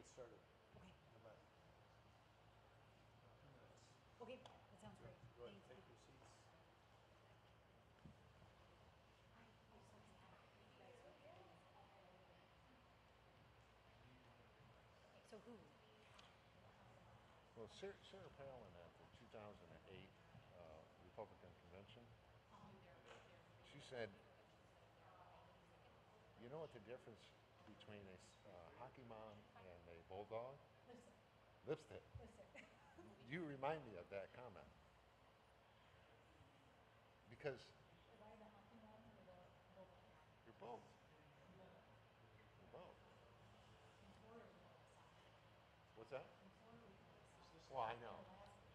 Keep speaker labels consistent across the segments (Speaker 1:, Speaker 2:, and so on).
Speaker 1: get started.
Speaker 2: Okay.
Speaker 1: In about 2 minutes.
Speaker 2: Okay, that sounds great.
Speaker 1: Go ahead and
Speaker 2: Thank
Speaker 1: take
Speaker 2: you.
Speaker 1: your seats.
Speaker 2: So who?
Speaker 3: Well, Sarah Palin at the 2008 Republican convention, she said, you know what the difference between a hockey mom and a bulldog?
Speaker 2: Lipstick.
Speaker 3: Lipstick.
Speaker 2: Lipstick.
Speaker 3: You remind me of that comment. Because
Speaker 2: Am I the hockey mom or the bulldog?
Speaker 3: you're both.
Speaker 2: I'm both.
Speaker 3: You're both.
Speaker 2: In Florida, we call it soccer.
Speaker 3: What's that?
Speaker 2: In Florida, we call it soccer.
Speaker 3: Well, I know.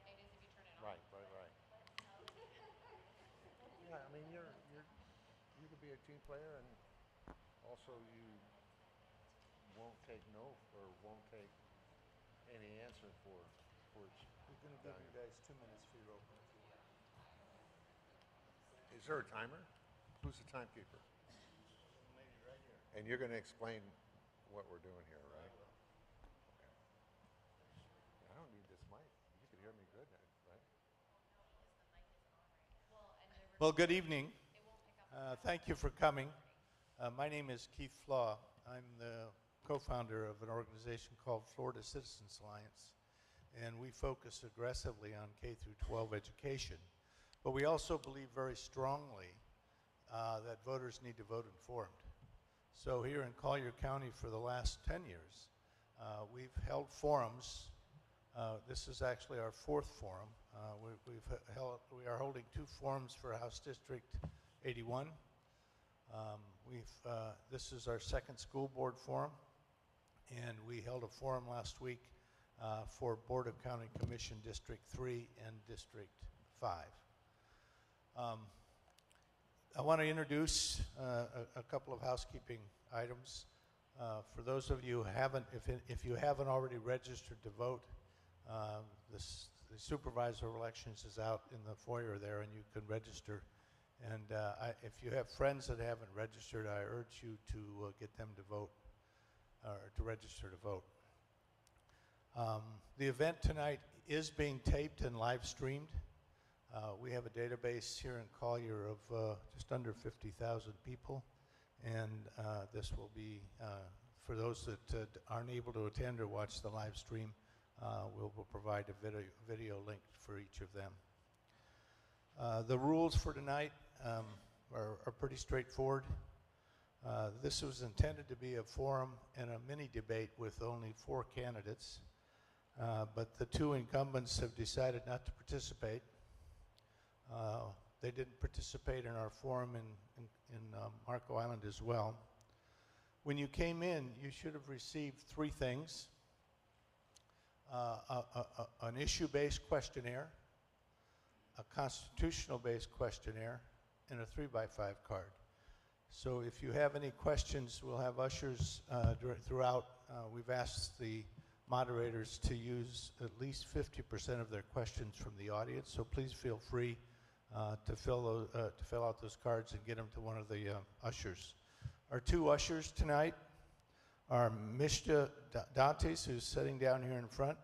Speaker 2: It is if you turn it on.
Speaker 3: Right. Yeah, I mean, you could be a team player, and also you won't take no or won't take any answer for it.
Speaker 1: We're going to give you guys 2 minutes for your opening.
Speaker 3: Is there a timer? Who's the timekeeper?
Speaker 1: Lady right here.
Speaker 3: And you're going to explain what we're doing here, right? Okay. I don't need this mic. You can hear me good, right?
Speaker 4: Well, good evening. Thank you for coming. My name is Keith Flaw. I'm the co-founder of an organization called Florida Citizens Alliance, and we focus aggressively on K through 12 education. But we also believe very strongly that voters need to vote informed. So here in Collier County for the last 10 years, we've held forums. This is actually our 4th forum. We are holding 2 forums for House District 81. This is our 2nd school board forum, and we held a forum last week for Board of County Commission District 3 and District 5. I want to introduce a couple of housekeeping items. For those of you who haven't, if you haven't already registered to vote, the supervisor of elections is out in the foyer there, and you can register. And if you have friends that haven't registered, I urge you to get them to vote, or to register to vote. The event tonight is being taped and live streamed. We have a database here in Collier of just under 50,000 people, and this will be, for those that aren't able to attend or watch the live stream, we'll provide a video link for each of them. The rules for tonight are pretty straightforward. This was intended to be a forum and a mini debate with only 4 candidates, but the 2 incumbents have decided not to participate. They didn't participate in our forum in Marco Island as well. When you came in, you should have received 3 things: an issue-based questionnaire, a constitutional-based questionnaire, and a 3x5 card. So if you have any questions, we'll have ushers throughout. We've asked the moderators to use at least 50% of their questions from the audience, so please feel free to fill out those cards and get them to one of the ushers. Our 2 ushers tonight are Mishta Dantes, who's sitting down here in front.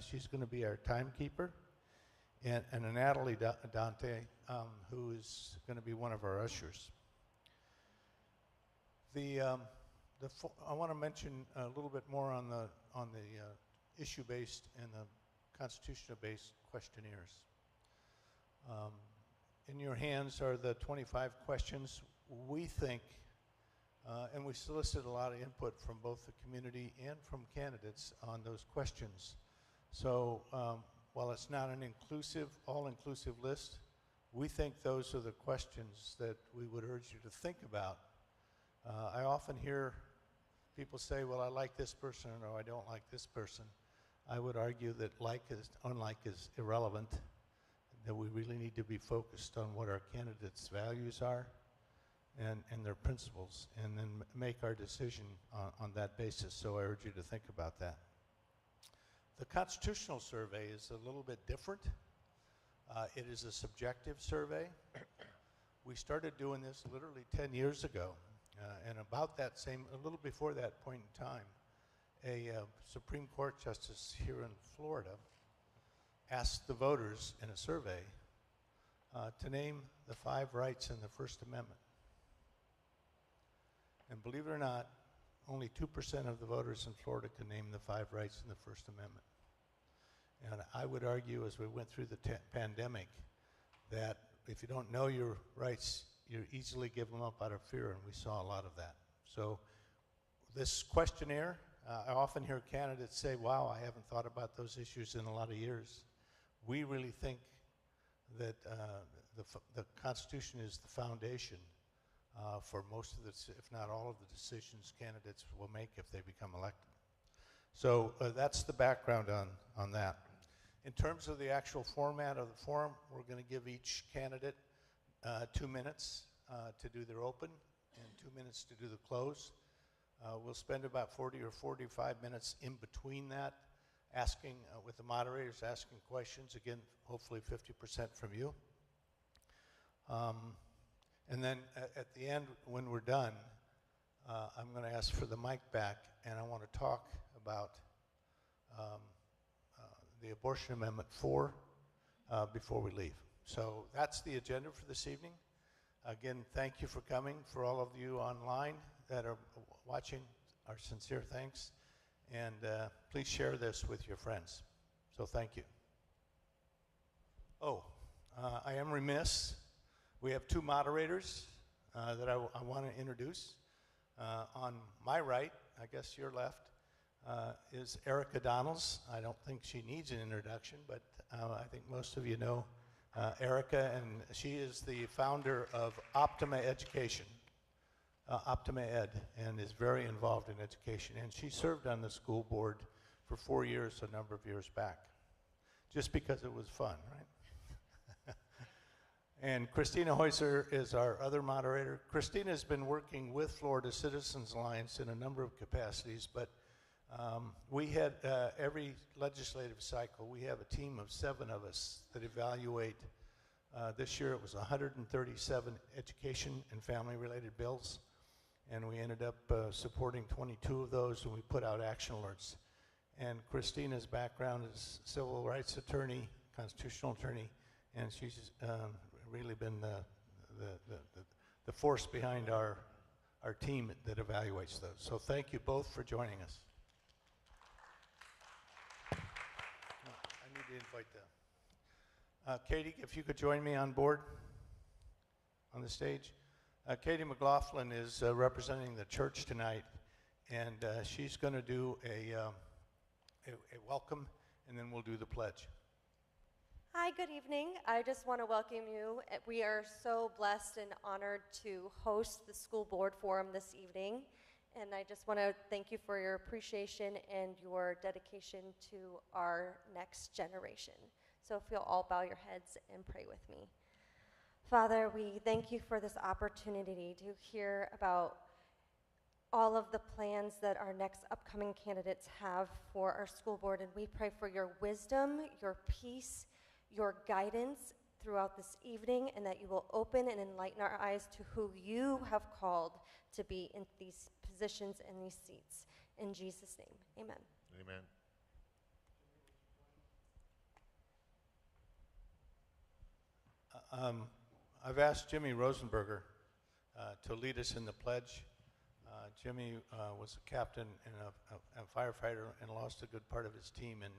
Speaker 4: She's going to be our timekeeper, and Natalie Dante, who is going to be one of our ushers. I want to mention a little bit more on the issue-based and the constitutional-based questionnaires. In your hands are the 25 questions. We think, and we solicited a lot of input from both the community and from candidates on those questions. So while it's not an all-inclusive list, we think those are the questions that we would urge you to think about. I often hear people say, well, I like this person, or no, I don't like this person. I would argue that unlike is irrelevant, that we really need to be focused on what our candidates' values are and their principles, and then make our decision on that basis. So I urge you to think about that. The constitutional survey is a little bit different. It is a subjective survey. We started doing this literally 10 years ago, and about that a little before that point in time, a Supreme Court justice here in Florida asked the voters in a survey to name the 5 rights in the First Amendment. And believe it or not, only 2% of the voters in Florida can name the 5 rights in the First Amendment. And I would argue, as we went through the pandemic, that if you don't know your rights, you easily give them up out of fear, and we saw a lot of that. So this questionnaire, I often hear candidates say, wow, I haven't thought about those issues in a lot of years. We really think that the Constitution is the foundation for most of the, if not all of the decisions candidates will make if they become elected. So that's the background on that. In terms of the actual format of the forum, we're going to give each candidate 2 minutes to do their open and 2 minutes to do the close. We'll spend about 40 or 45 minutes in between that, asking, with the moderators, asking questions, again, hopefully 50% from you. And then at the end, when we're done, I'm going to ask for the mic back, and I want to talk about the Abortion Amendment 4 before we leave. So that's the agenda for this evening. Again, thank you for coming. For all of you online that are watching, our sincere thanks. And please share this with your friends. So thank you. Oh, I am remiss. We have 2 moderators that I want to introduce. On my right, I guess your left, is Erica Donalds. I don't think she needs an introduction, but I think most of you know Erica, and she is the founder of Optima Education, Optima Ed, and is very involved in education. And she served on the school board for 4 years, a number of years back, just because it was fun, right? And Christina Heuser is our other moderator. Christina has been working with Florida Citizens Alliance in a number of capacities, but we had every legislative cycle, we have a team of 7 of us that evaluate. This year it was 137 education and family-related bills, and we ended up supporting 22 of those, and we put out action alerts. And Christina's background is civil rights attorney, constitutional attorney, and she's really been the force behind our team that evaluates those. So thank you both for joining us. I need to invite them. Katie, if you could join me on board on the stage. Katie McLaughlin is representing the church tonight, and she's going to do a welcome, and then we'll do the pledge.
Speaker 5: Hi, good evening. I just want to welcome you. We are so blessed and honored to host the school board forum this evening, and I just want to thank you for your appreciation and your dedication to our next generation. So if you'll all bow your heads and pray with me. Father, we thank you for this opportunity to hear about all of the plans that our next upcoming candidates have for our school board, and we pray for your wisdom, your peace, your guidance throughout this evening, and that you will open and enlighten our eyes to who you have called to be in these positions and these seats. In Jesus' name, amen.
Speaker 3: Amen.
Speaker 4: I've asked Jimmy Rosenberger to lead us in the pledge. Jimmy was a captain and a firefighter and lost a good part of his team in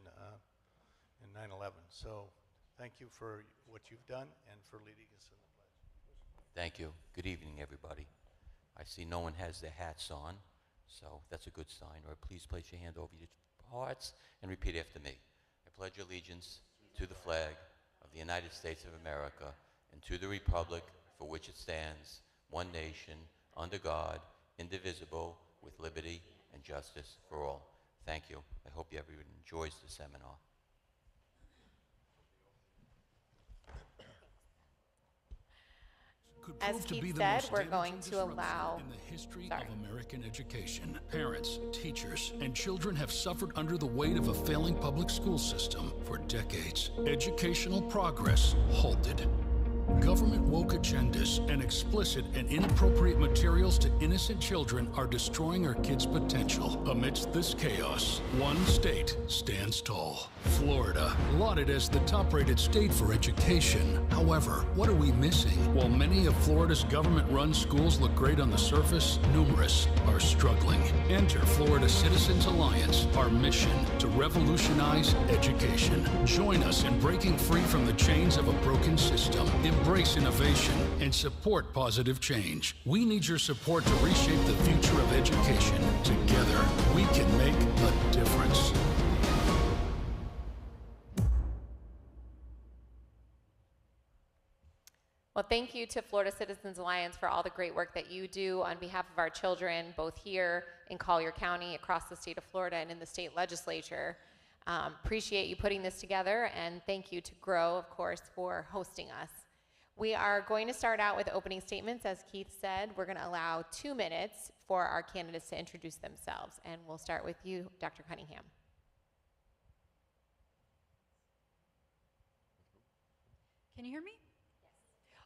Speaker 4: 9/11. So thank you for what you've done and for leading us in the pledge.
Speaker 6: Thank you. Good evening, everybody. I see no one has their hats on, so that's a good sign. Or please place your hand over your hearts and repeat after me. I pledge allegiance to the flag of the United States of America and to the republic for which it stands, one nation, under God, indivisible, with liberty and justice for all. Thank you. I hope everyone enjoys the seminar.
Speaker 7: As Keith said, we're going to allow
Speaker 8: in the history of American education. Parents, teachers, and children have suffered under the weight of a failing public school system for decades. Educational progress halted. Government woke agendas and explicit and inappropriate materials to innocent children are destroying our kids' potential. Amidst this chaos, one state stands tall. Florida, lauded as the top-rated state for education. However, what are we missing? While many of Florida's government-run schools look great on the surface, numerous are struggling. Enter Florida Citizens Alliance, our mission to revolutionize education. Join us in breaking free from the chains of a broken system. Embrace innovation and support positive change. We need your support to reshape the future of education. Together, we can make a difference.
Speaker 7: Well, thank you to Florida Citizens Alliance for all the great work that you do on behalf of our children, both here in Collier County, across the state of Florida, and in the state legislature. Appreciate you putting this together, and thank you to Grow, of course, for hosting us. We are going to start out with opening statements. As Keith said, we're going to allow 2 minutes for our candidates to introduce themselves, and we'll start with you, Dr. Cunningham.
Speaker 9: Can you hear me?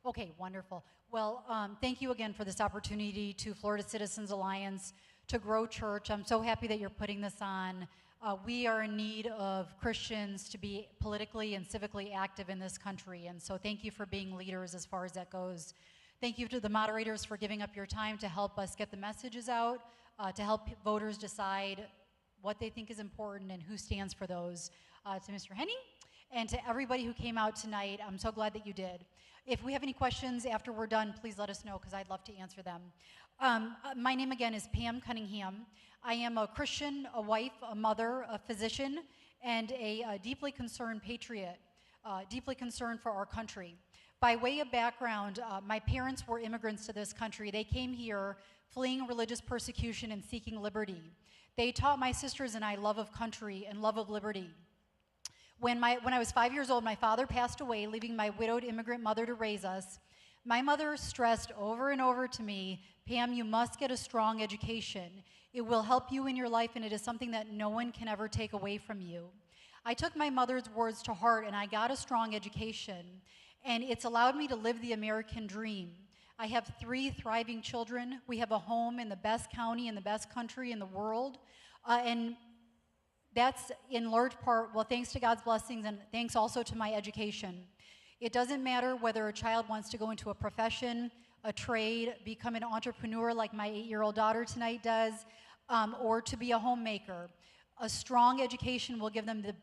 Speaker 9: Okay, wonderful. Well, thank you again for this opportunity to Florida Citizens Alliance, to Grow Church. I'm so happy that you're putting this on. We are in need of Christians to be politically and civically active in this country, and so thank you for being leaders as far as that goes. Thank you to the moderators for giving up your time to help us get the messages out, to help voters decide what they think is important and who stands for those. To Mr. Henning, and to everybody who came out tonight, I'm so glad that you did. If we have any questions after we're done, please let us know, because I'd love to answer them. My name again is Pam Cunningham. I am a Christian, a wife, a mother, a physician, and a deeply concerned patriot, deeply concerned for our country. By way of background, my parents were immigrants to this country. They came here fleeing religious persecution and seeking liberty. They taught my sisters and I love of country and love of liberty. When I was 5 years old, my father passed away, leaving my widowed immigrant mother to raise us. My mother stressed over and over to me, Pam, you must get a strong education. It will help you in your life, and it is something that no one can ever take away from you. I took my mother's words to heart, and I got a strong education, and it's allowed me to live the American dream. I have 3 thriving children. We have a home in the best county in the best country in the world, and that's in large part, well, thanks to God's blessings and thanks also to my education. It doesn't matter whether a child wants to go into a profession, a trade, become an entrepreneur like my 8-year-old daughter tonight does, or to be a homemaker. A strong education will give them the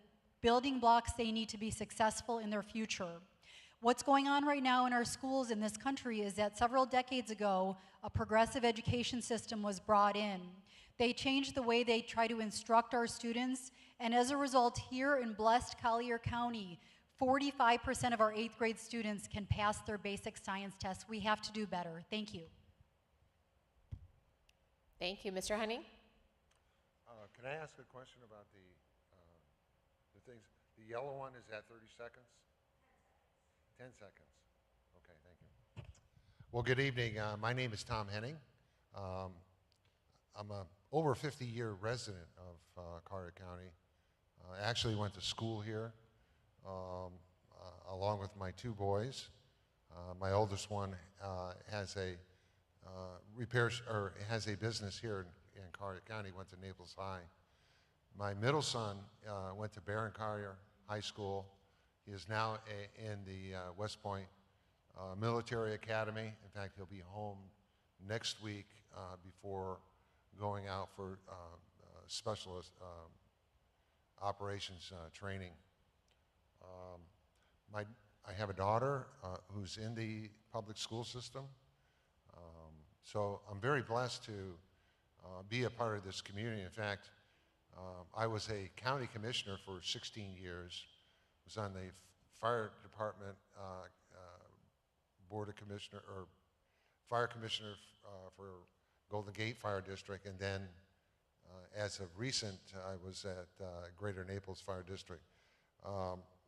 Speaker 9: building blocks they need to be successful in their future. What's going on right now in our schools in this country is that several decades ago, a progressive education system was brought in. They changed the way they try to instruct our students, and as a result, here in blessed Collier County, 45% of our 8th grade students can pass their basic science tests. We have to do better. Thank you.
Speaker 7: Thank you. Mr. Henning?
Speaker 3: Can I ask a question about the things? The yellow one is at 30 seconds? 10 seconds. Okay, thank you. Well, good evening. My name is Tom Henning. I'm a over 50-year resident of Collier County. I actually went to school here along with my 2 boys. My oldest one has a has a business here in Collier County. Went to Naples High. My middle son went to Barron Collier High School. He is now in the West Point Military Academy. In fact, he'll be home next week before going out for specialist operations training. I have a daughter who's in the public school system, so I'm very blessed to be a part of this community. In fact, I was a county commissioner for 16 years, was on the fire department board of commissioner, or fire commissioner for Golden Gate Fire District, and then as of recent, I was at Greater Naples Fire District.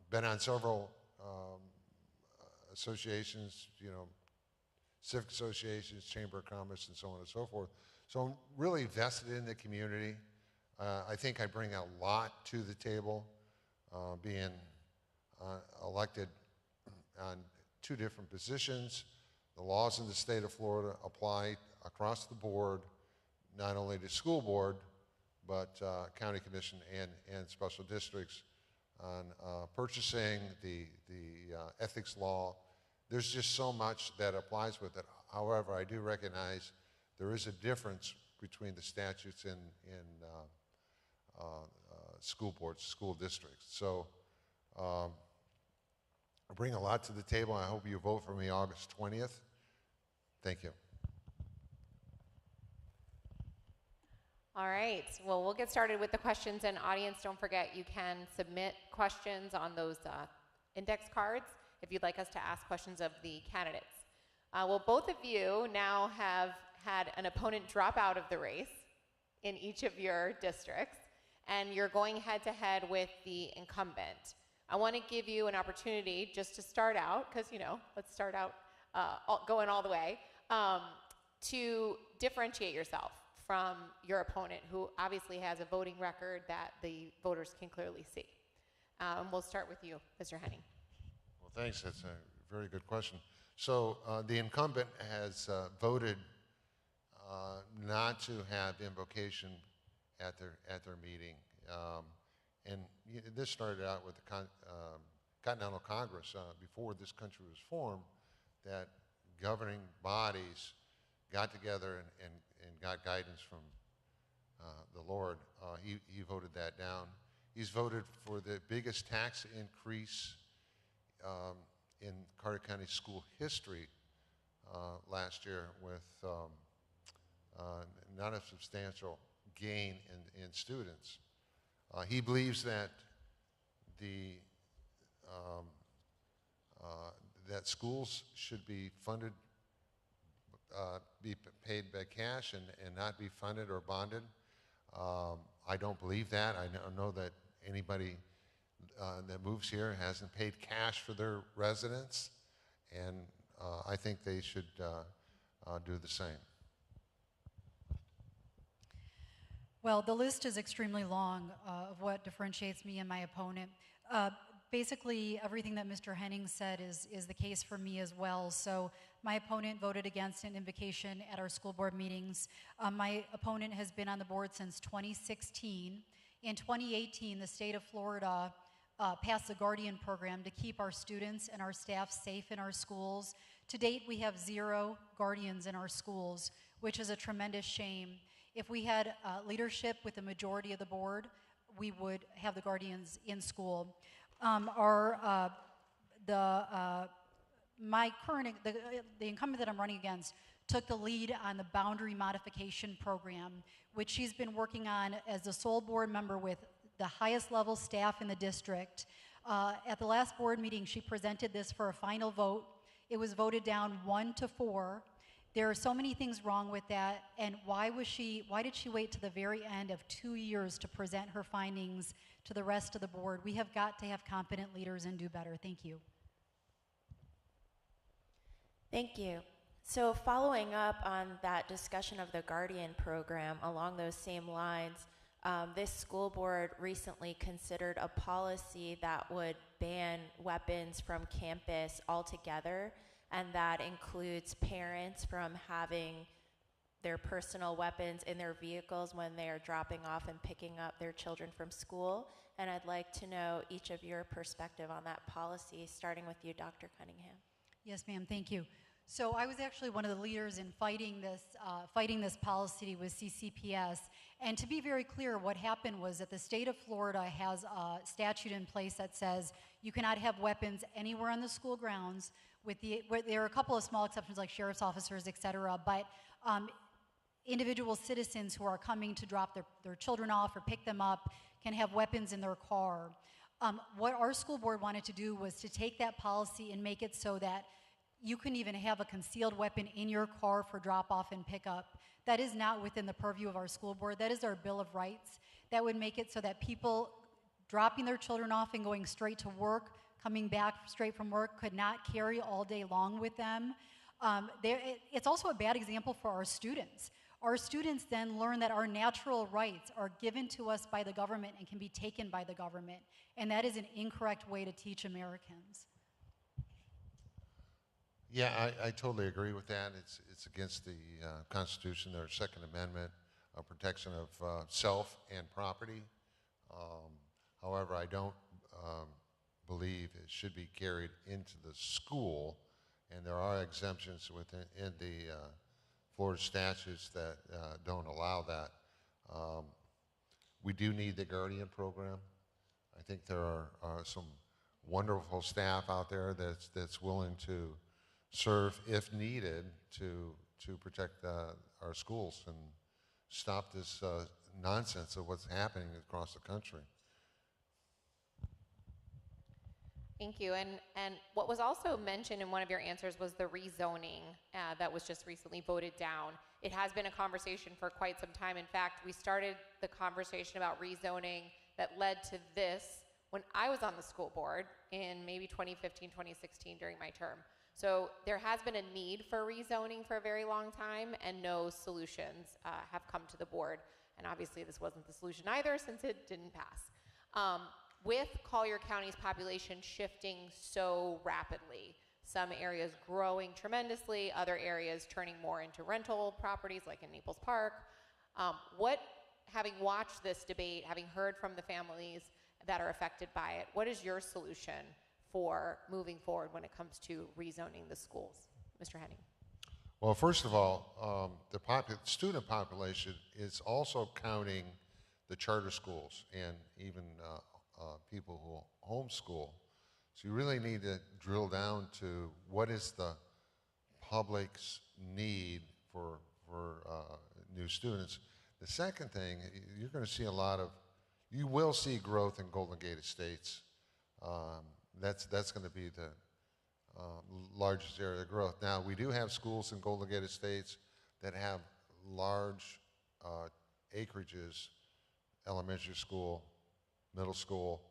Speaker 3: Been on several associations, civic associations, Chamber of Commerce, and so on and so forth. So I'm really vested in the community. I think I bring a lot to the table, being elected on two different positions. The laws in the state of Florida apply across the board, not only to school board, but county commission and special districts on purchasing, the ethics law. There's just so much that applies with it. However, I do recognize there is a difference between the statutes in school boards, school districts. So I bring a lot to the table. I hope you vote for me August 20th. Thank you.
Speaker 7: All right, well, we'll get started with the questions. And audience, don't forget, you can submit questions on those index cards if you'd like us to ask questions of the candidates. Well, both of you now have had an opponent drop out of the race in each of your districts, and you're going head-to-head with the incumbent. I want to give you an opportunity just to start out, because, you know, let's start out going all the way, to differentiate yourself from your opponent, who obviously has a voting record that the voters can clearly see. We'll start with you, Mr. Henning.
Speaker 3: Well, thanks. That's a very good question. So the incumbent has voted not to have invocation at their meeting, and this started out with the Continental Congress before this country was formed, that governing bodies got together and got guidance from the Lord. He voted that down. He's voted for the biggest tax increase in Carter County school history last year, with not a substantial gain in students. He believes that that schools should be funded, be paid by cash and not be funded or bonded. I don't believe that. I know that anybody that moves here hasn't paid cash for their residence, and I think they should do the same.
Speaker 9: Well, the list is extremely long of what differentiates me and my opponent. Basically, everything that Mr. Henning said is the case for me as well. So my opponent voted against an invocation at our school board meetings. My opponent has been on the board since 2016. In 2018, the state of Florida passed the Guardian program to keep our students and our staff safe in our schools. To date, we have 0 guardians in our schools, which is a tremendous shame. If we had leadership with the majority of the board, we would have the guardians in school. The incumbent that I'm running against took the lead on the boundary modification program, which she's been working on as the sole board member with the highest level staff in the district. At the last board meeting, she presented this for a final vote. It was voted down 1-4. There are so many things wrong with that, and why did she wait to the very end of 2 years to present her findings to the rest of the board? We have got to have competent leaders and do better. Thank you.
Speaker 10: Thank you. So following up on that discussion of the Guardian program, along those same lines, this school board recently considered a policy that would ban weapons from campus altogether, and that includes parents from having their personal weapons in their vehicles when they are dropping off and picking up their children from school. And I'd like to know each of your perspective on that policy, starting with you, Dr. Cunningham.
Speaker 9: Yes, ma'am, thank you. So I was actually one of the leaders in fighting this policy with CCPS. And to be very clear, what happened was that the state of Florida has a statute in place that says you cannot have weapons anywhere on the school grounds. There are a couple of small exceptions like sheriff's officers, et cetera, but individual citizens who are coming to drop their children off or pick them up can have weapons in their car. What our school board wanted to do was to take that policy and make it so that you can even have a concealed weapon in your car for drop off and pick up. That is not within the purview of our school board. That is our Bill of Rights. That would make it so that people dropping their children off and going straight to work, coming back straight from work, could not carry all day long with them. It's also a bad example for our students. Our students then learn that our natural rights are given to us by the government and can be taken by the government, and that is an incorrect way to teach Americans.
Speaker 3: Yeah, I totally agree with that. It's against the Constitution, their Second Amendment, protection of self and property. However, I don't believe it should be carried into the school, and there are exemptions within in the Florida statutes that don't allow that. We do need the Guardian program. I think there are some wonderful staff out there that's willing to serve if needed to protect our schools and stop this nonsense of what's happening across the country.
Speaker 7: Thank you. And what was also mentioned in one of your answers was the rezoning that was just recently voted down. It has been a conversation for quite some time. In fact, we started the conversation about rezoning that led to this when I was on the school board in maybe 2015, 2016 during my term. So there has been a need for rezoning for a very long time, and no solutions have come to the board. And obviously this wasn't the solution either, since it didn't pass. With Collier County's population shifting so rapidly, some areas growing tremendously, other areas turning more into rental properties like in Naples Park, having watched this debate, having heard from the families that are affected by it, what is your solution for moving forward when it comes to rezoning the schools? Mr. Henning.
Speaker 3: Well, first of all, the student population is also counting the charter schools and even people who homeschool. So you really need to drill down to what is the public's need for new students. The second thing, you're going to see you will see growth in Golden Gate Estates. That's going to be the largest area of growth. Now, we do have schools in Golden Gate Estates that have large acreages, elementary school, middle school.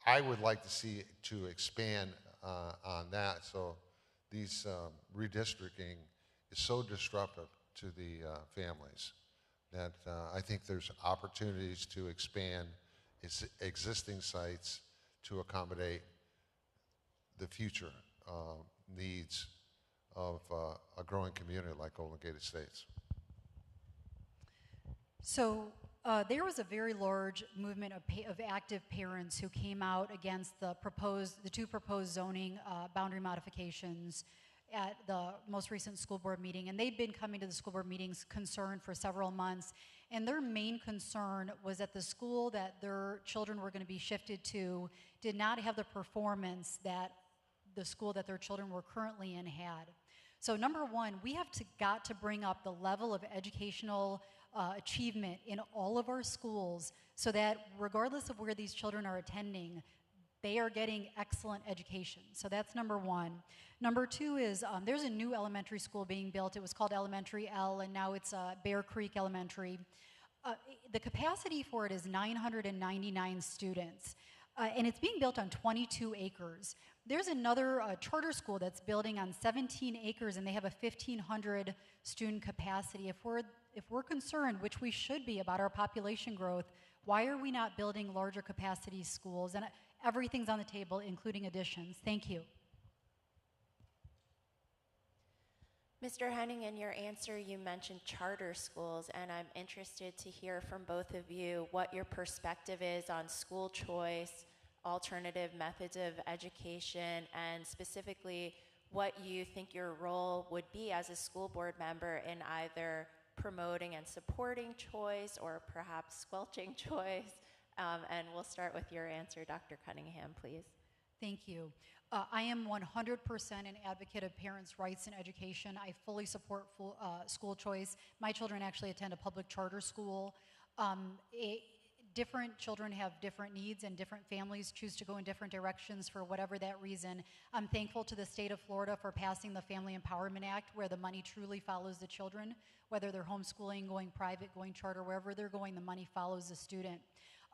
Speaker 3: I would like to see to expand on that. So these redistricting is so disruptive to the families that I think there's opportunities to expand existing sites to accommodate the future needs of a growing community like Golden Gate Estates.
Speaker 9: So there was a very large movement of active parents who came out against the two proposed zoning boundary modifications at the most recent school board meeting, and they'd been coming to the school board meetings concerned for several months, and their main concern was that the school that their children were going to be shifted to did not have the performance that the school that their children were currently in had. So number one, we have got to bring up the level of educational achievement in all of our schools so that regardless of where these children are attending, they are getting excellent education. So that's number one. Number two is there's a new elementary school being built. It was called Elementary L, and now it's Bear Creek Elementary. The capacity for it is 999 students, and it's being built on 22 acres. There's another charter school that's building on 17 acres, and they have a 1,500 student capacity. If we're concerned, which we should be, about our population growth, why are we not building larger capacity schools? And everything's on the table, including additions. Thank you.
Speaker 10: Mr. Henning, in your answer, you mentioned charter schools, and I'm interested to hear from both of you what your perspective is on school choice, alternative methods of education, and specifically what you think your role would be as a school board member in either promoting and supporting choice or perhaps squelching choice. And we'll start with your answer, Dr. Cunningham, please.
Speaker 9: Thank you. I am 100% an advocate of parents' rights in education. I fully support school choice. My children actually attend a public charter school. Different children have different needs, and different families choose to go in different directions for whatever that reason. I'm thankful to the state of Florida for passing the Family Empowerment Act, where the money truly follows the children. Whether they're homeschooling, going private, going charter, wherever they're going, the money follows the student.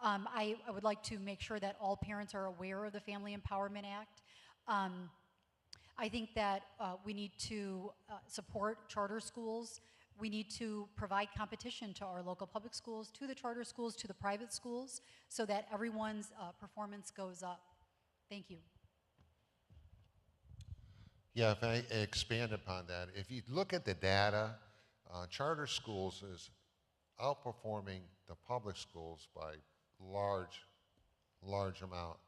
Speaker 9: I would like to make sure that all parents are aware of the Family Empowerment Act. I think that we need to support charter schools. We need to provide competition to our local public schools, to the charter schools, to the private schools, so that everyone's performance goes up. Thank you.
Speaker 3: Yeah, if I expand upon that, if you look at the data, charter schools is outperforming the public schools by large amount.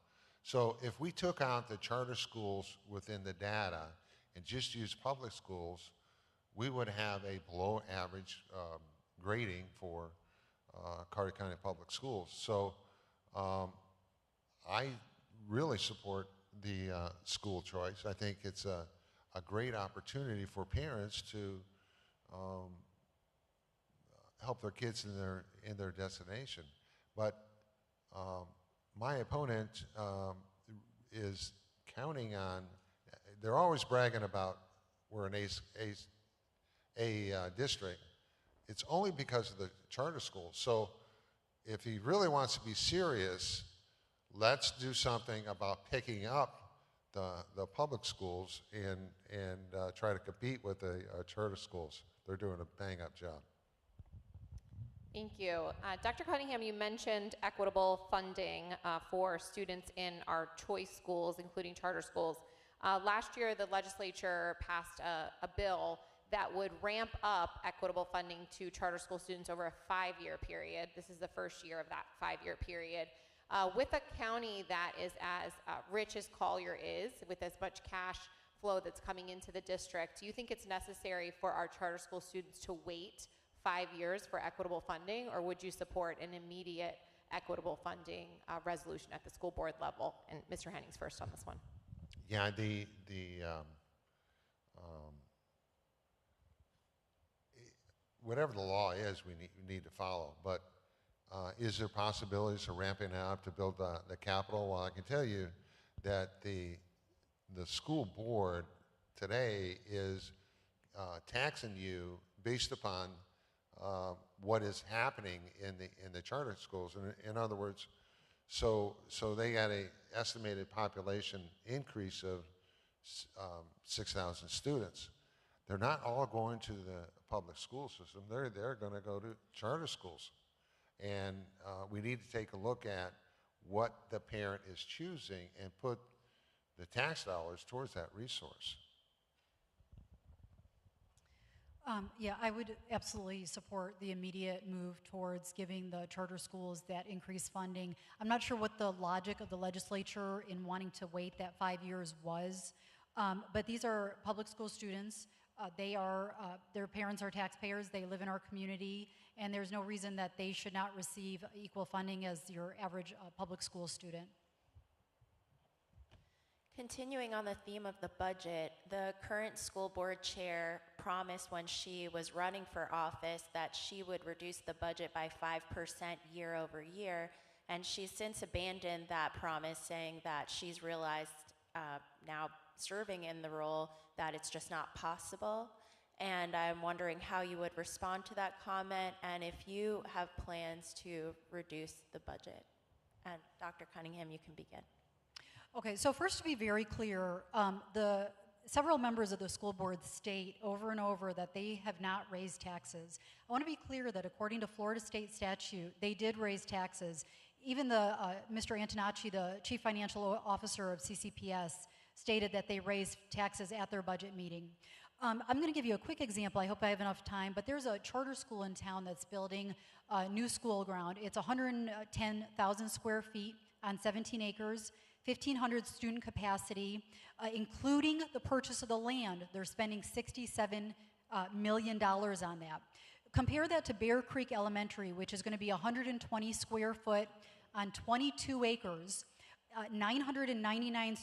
Speaker 3: So if we took out the charter schools within the data and just used public schools, we would have a below average grading for Carter County Public Schools. So I really support the school choice. I think it's a great opportunity for parents to help their kids in their destination. But my opponent is counting on. They're always bragging about we're an A district. It's only because of the charter schools. So if he really wants to be serious, let's do something about picking up the public schools and try to compete with the charter schools. They're doing a bang-up job.
Speaker 7: Thank you. Dr. Cunningham, you mentioned equitable funding for students in our choice schools, including charter schools. Last year, the legislature passed a bill that would ramp up equitable funding to charter school students over a 5-year period. This is the first year of that 5-year period. With a county that is as rich as Collier is, with as much cash flow that's coming into the district, do you think it's necessary for our charter school students to wait 5 years for equitable funding, or would you support an immediate equitable funding resolution at the school board level? And Mr. Henning's first on this one.
Speaker 3: Yeah, whatever the law is, we need to follow. But is there possibilities of ramping it up to build the capital? Well, I can tell you that the school board today is taxing you based upon what is happening in the charter schools. In other words, so they got an estimated population increase of 6,000 students. They're not all going to the public school system. They're going to go to charter schools. And we need to take a look at what the parent is choosing and put the tax dollars towards that resource.
Speaker 9: Yeah, I would absolutely support the immediate move towards giving the charter schools that increased funding. I'm not sure what the logic of the legislature in wanting to wait that 5 years was, but these are public school students. Their parents are taxpayers, they live in our community, and there's no reason that they should not receive equal funding as your average public school student.
Speaker 10: Continuing on the theme of the budget, the current school board chair promised when she was running for office that she would reduce the budget by 5% year over year, and she's since abandoned that promise, saying that she's realized now serving in the role that it's just not possible. And I'm wondering how you would respond to that comment and if you have plans to reduce the budget. And Dr. Cunningham, you can begin.
Speaker 9: Okay, so first to be very clear, several members of the school board state over and over that they have not raised taxes. I want to be clear that according to Florida state statute, they did raise taxes. Even Mr. Antonacci, the chief financial officer of CCPS, stated that they raised taxes at their budget meeting. I'm going to give you a quick example. I hope I have enough time, but there's a charter school in town that's building a new school ground. It's 110,000 square feet on 17 acres, 1,500 student capacity, including the purchase of the land. They're spending $67 million on that. Compare that to Bear Creek Elementary, which is going to be 120 square foot on 22 acres, 999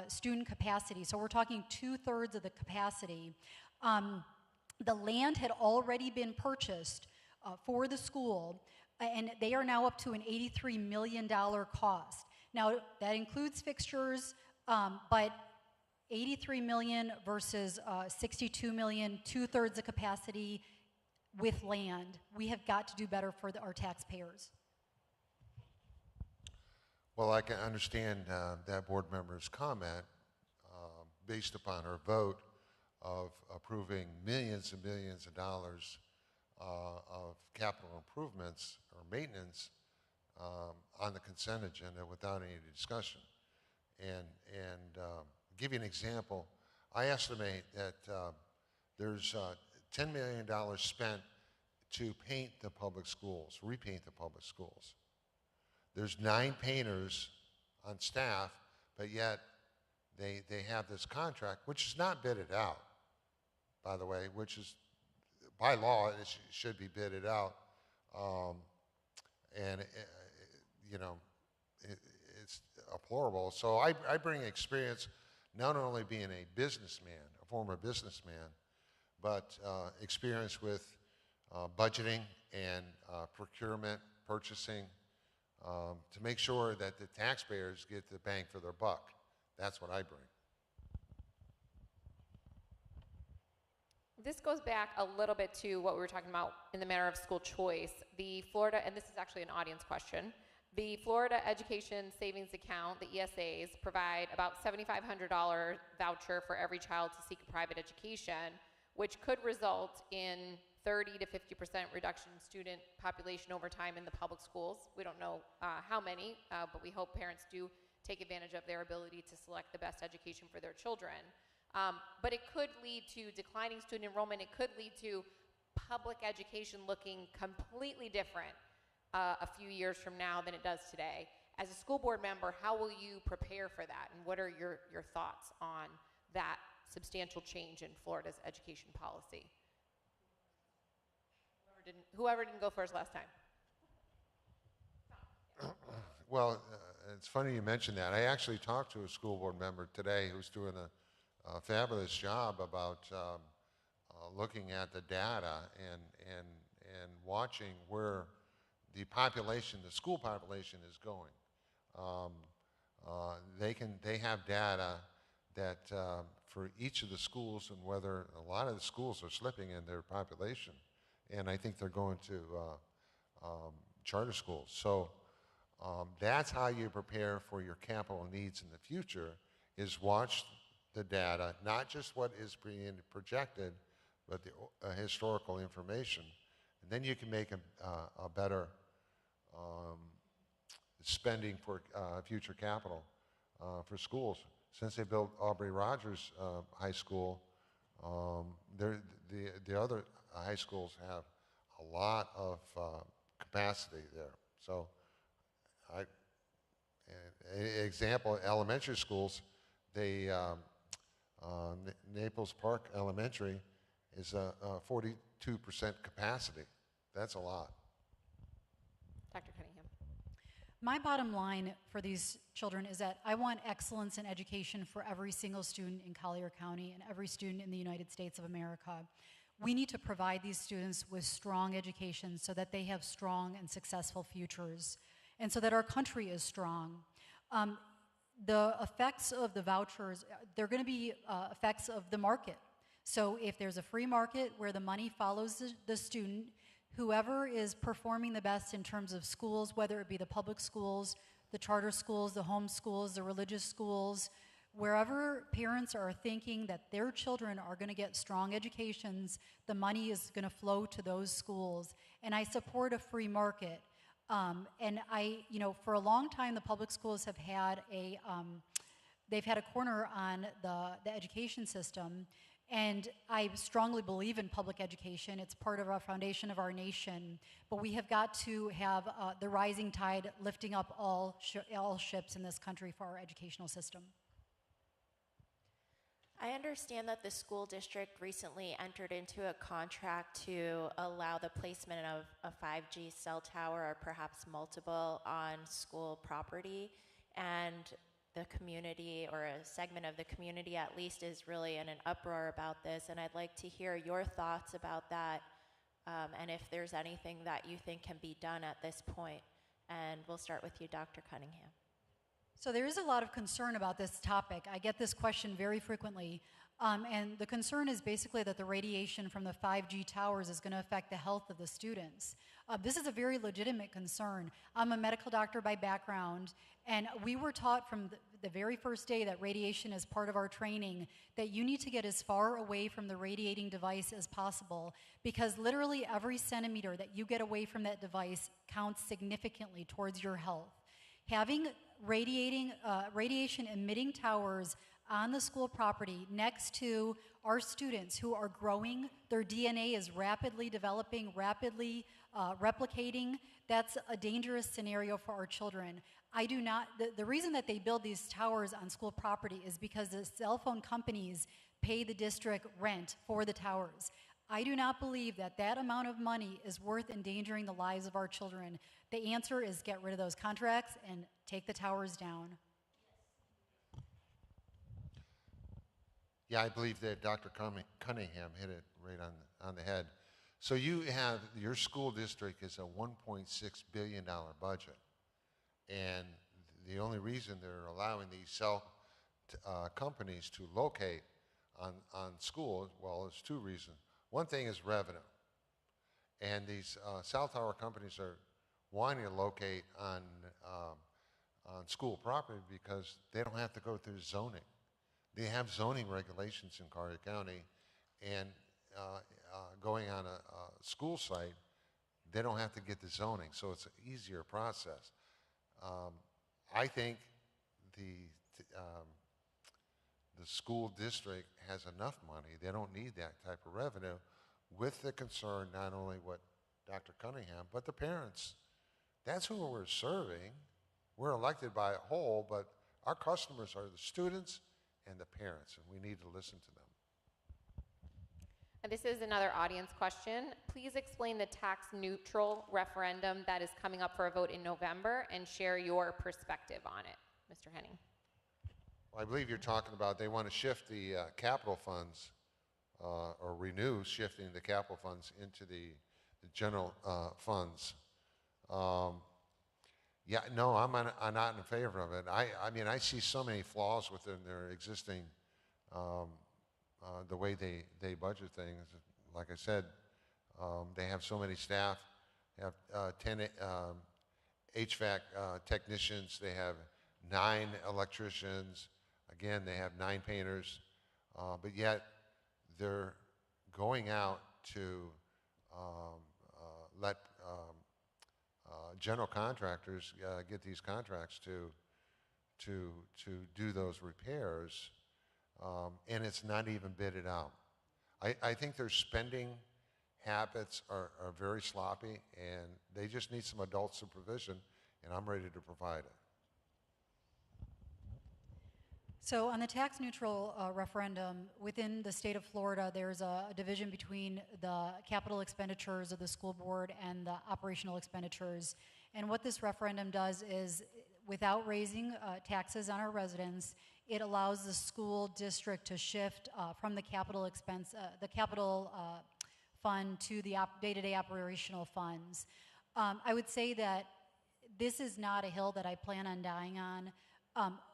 Speaker 9: student capacity. So we're talking 2/3 of the capacity. The land had already been purchased for the school, and they are now up to an $83 million cost. Now, that includes fixtures, but $83 million versus $62 million, 2/3 the capacity with land. We have got to do better for our taxpayers.
Speaker 3: Well, I can understand that board member's comment based upon her vote of approving millions and millions of dollars of capital improvements or maintenance on the consent agenda without any discussion. And give you an example, I estimate that there's $10 million spent to paint the public schools, repaint the public schools. There's 9 painters on staff, but yet they have this contract, which is not bidded out, by the way, which is, by law, it should be bidded out. And, it's deplorable. So I bring experience, not only being a businessman, a former businessman, but experience with budgeting and procurement, purchasing, to make sure that the taxpayers get the bang for their buck. That's what I bring.
Speaker 7: This goes back a little bit to what we were talking about in the matter of school choice. The Florida, and this is actually an audience question, the Florida Education Savings Account, the ESAs, provide about $7,500 voucher for every child to seek a private education, which could result in 30 to 50% reduction in student population over time in the public schools. We don't know how many, but we hope parents do take advantage of their ability to select the best education for their children. But it could lead to declining student enrollment. It could lead to public education looking completely different a few years from now than it does today. As a school board member, how will you prepare for that? And what are your thoughts on that substantial change in Florida's education policy? Whoever didn't go first last time.
Speaker 3: Well, it's funny you mentioned that. I actually talked to a school board member today who's doing a fabulous job about looking at the data and watching where the population, the school population, is going. They have data that for each of the schools, and whether a lot of the schools are slipping in their population, and I think they're going to charter schools. So that's how you prepare for your capital needs in the future, is watch the data, not just what is being projected, but the historical information. And then you can make a better spending for future capital for schools. Since they built Aubrey Rogers High School, the other high schools have a lot of capacity there. So, example, elementary schools, they Naples Park Elementary is a 42% capacity. That's a lot.
Speaker 7: Dr. Cunningham.
Speaker 9: My bottom line for these children is that I want excellence in education for every single student in Collier County and every student in the United States of America. We need to provide these students with strong education so that they have strong and successful futures, and so that our country is strong. The effects of the vouchers, they're going to be effects of the market. So if there's a free market where the money follows the student, whoever is performing the best in terms of schools, whether it be the public schools, the charter schools, the home schools, the religious schools, wherever parents are thinking that their children are going to get strong educations, the money is going to flow to those schools. And I support a free market. And for a long time, the public schools have had they've had a corner on the education system. And I strongly believe in public education. It's part of our foundation of our nation. But we have got to have the rising tide lifting up all ships in this country for our educational system.
Speaker 10: I understand that the school district recently entered into a contract to allow the placement of a 5G cell tower, or perhaps multiple, on school property. And the community, or a segment of the community at least, is really in an uproar about this. And I'd like to hear your thoughts about that, and if there's anything that you think can be done at this point. And we'll start with you, Dr. Cunningham.
Speaker 9: So there is a lot of concern about this topic. I get this question very frequently. And the concern is basically that the radiation from the 5G towers is going to affect the health of the students. This is a very legitimate concern. I'm a medical doctor by background, and we were taught from the very first day that radiation is part of our training, that you need to get as far away from the radiating device as possible, because literally every centimeter that you get away from that device counts significantly towards your health. Having radiation emitting towers on the school property next to our students who are growing. Their DNA is rapidly developing, rapidly replicating. That's a dangerous scenario for our children. I do not, the reason that they build these towers on school property is because the cell phone companies pay the district rent for the towers. I do not believe that that amount of money is worth endangering the lives of our children. The answer is get rid of those contracts and take the towers down.
Speaker 3: Yeah, I believe that Dr. Cunningham hit it right on the head. So you have, your school district is a $1.6 billion budget. And the only reason they're allowing these cell companies to locate on schools, well, there's two reasons. One thing is revenue. And these cell tower companies are wanting to locate on school property because they don't have to go through zoning. They have zoning regulations in Collier County, and going on a school site, they don't have to get the zoning, so it's an easier process. I think the school district has enough money. They don't need that type of revenue, with the concern not only what Dr. Cunningham, but the parents. That's who we're serving. We're elected by a whole, but our customers are the students and the parents, and we need to listen to them.
Speaker 7: And this is another audience question. Please explain the tax-neutral referendum that is coming up for a vote in November and share your perspective on it. Mr. Henning.
Speaker 3: Well, I believe you're talking about they want to shift the capital funds or renew shifting the capital funds into the general funds. Yeah, no, I'm not in favor of it. I mean, I see so many flaws within their existing, the way they budget things. Like I said, they have so many staff. They have 10 HVAC technicians. They have 9 electricians. Again, they have 9 painters. But yet, they're going out to let general contractors get these contracts to do those repairs, and it's not even bidded out. I think their spending habits are very sloppy, and they just need some adult supervision, and I'm ready to provide it.
Speaker 9: So on the tax neutral referendum, within the state of Florida, there's a division between the capital expenditures of the school board and the operational expenditures. And what this referendum does is, without raising taxes on our residents, it allows the school district to shift from the capital expense, the capital fund to the day-to-day operational funds. I would say that this is not a hill that I plan on dying on.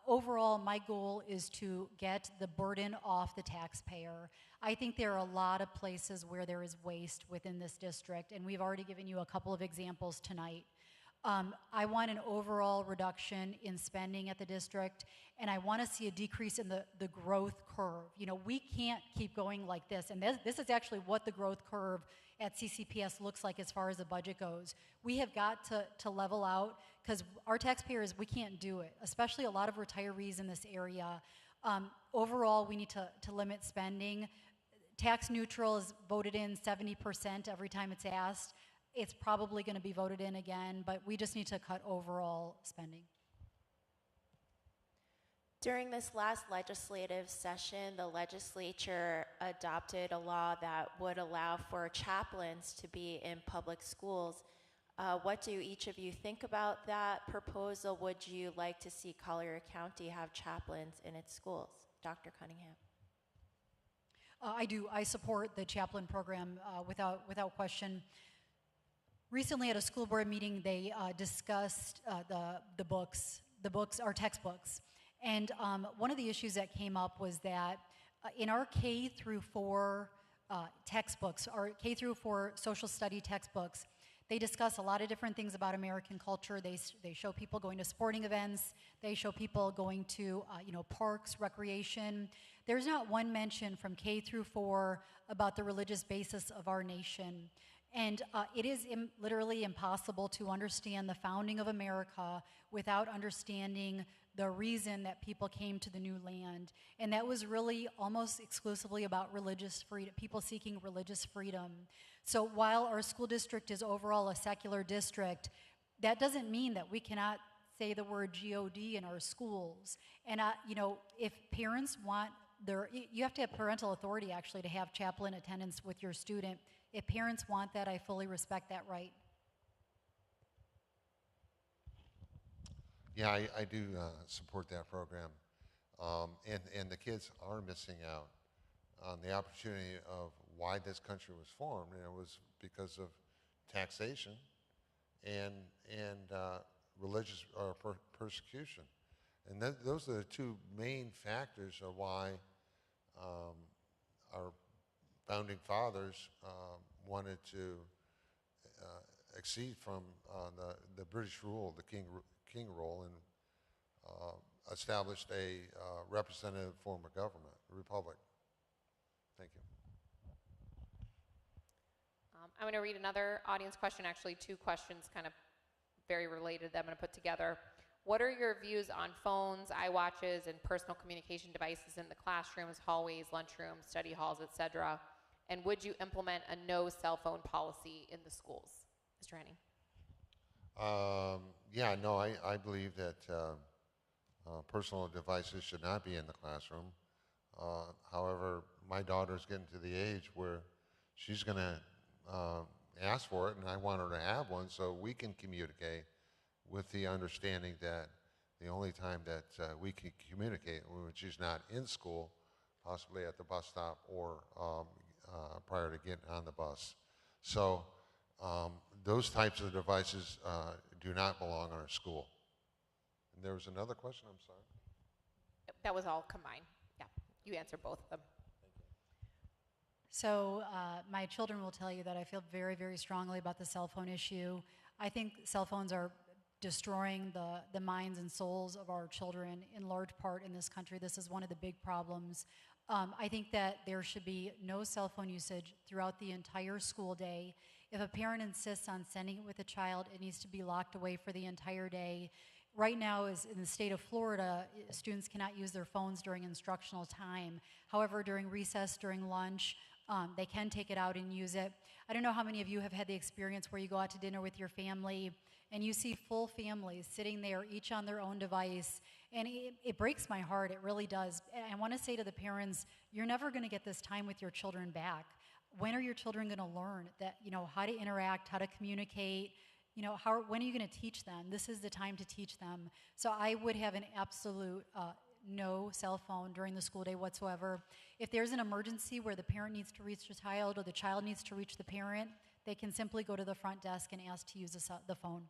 Speaker 9: Overall, my goal is to get the burden off the taxpayer. I think there are a lot of places where there is waste within this district, and we've already given you a couple of examples tonight. I want an overall reduction in spending at the district, and I want to see a decrease in the growth curve. You know, we can't keep going like this, and this is actually what the growth curve at CCPS looks like as far as the budget goes. We have got to level out, because our taxpayers, we can't do it, especially a lot of retirees in this area. Overall, we need to limit spending. Tax neutral is voted in 70% every time it's asked. It's probably going to be voted in again, but we just need to cut overall spending.
Speaker 10: During this last legislative session, the legislature adopted a law that would allow for chaplains to be in public schools. What do each of you think about that proposal? Would you like to see Collier County have chaplains in its schools? Dr. Cunningham.
Speaker 9: I do. I support the chaplain program without question. Recently at a school board meeting, they discussed the books, our textbooks. And one of the issues that came up was that in our K through 4 textbooks, our K through 4 social study textbooks, they discuss a lot of different things about American culture. They show people going to sporting events. They show people going to parks, recreation. There's not one mention from K through 4 about the religious basis of our nation. And it is literally impossible to understand the founding of America without understanding the reason that people came to the new land. And that was really almost exclusively about religious freedom, people seeking religious freedom. So while our school district is overall a secular district, that doesn't mean that we cannot say the word G-O-D in our schools. And, you know, if parents want you have to have parental authority actually to have chaplain attendance with your student. If parents want that, I fully respect that right.
Speaker 3: Yeah, I do support that program. And the kids are missing out on the opportunity of why this country was formed. And it was because of taxation and religious persecution. And those are the two main factors of why our founding fathers wanted to exceed from the British rule, the king rule, and established a representative form of government, a republic. Thank you.
Speaker 7: I'm going to read another audience question, actually two questions kind of very related that I'm going to put together. What are your views on phones, iWatches, and personal communication devices in the classrooms, hallways, lunchrooms, study halls, etc.? And would you implement a no cell phone policy in the schools? Mr. Henning.
Speaker 3: Yeah, no, I believe that personal devices should not be in the classroom. However, my daughter's getting to the age where she's going to ask for it, and I want her to have one so we can communicate with the understanding that the only time that we can communicate when she's not in school, possibly at the bus stop or prior to getting on the bus. So those types of devices do not belong in our school. And there was another question, I'm sorry.
Speaker 7: That was all combined. Yeah, you answered both of them.
Speaker 9: So my children will tell you that I feel very, very strongly about the cell phone issue. I think cell phones are destroying the minds and souls of our children in large part in this country. This is one of the big problems. I think that there should be no cell phone usage throughout the entire school day. If a parent insists on sending it with a child, it needs to be locked away for the entire day. Right now, is in the state of Florida, students cannot use their phones during instructional time. However, during recess, during lunch, they can take it out and use it. I don't know how many of you have had the experience where you go out to dinner with your family and you see full families sitting there, each on their own device, and it breaks my heart, it really does. I want to say to the parents, you're never going to get this time with your children back. When are your children going to learn that, you know, how to interact, how to communicate? You know, when are you going to teach them? This is the time to teach them. So I would have an absolute no cell phone during the school day whatsoever. If there's an emergency where the parent needs to reach the child or the child needs to reach the parent, they can simply go to the front desk and ask to use the phone.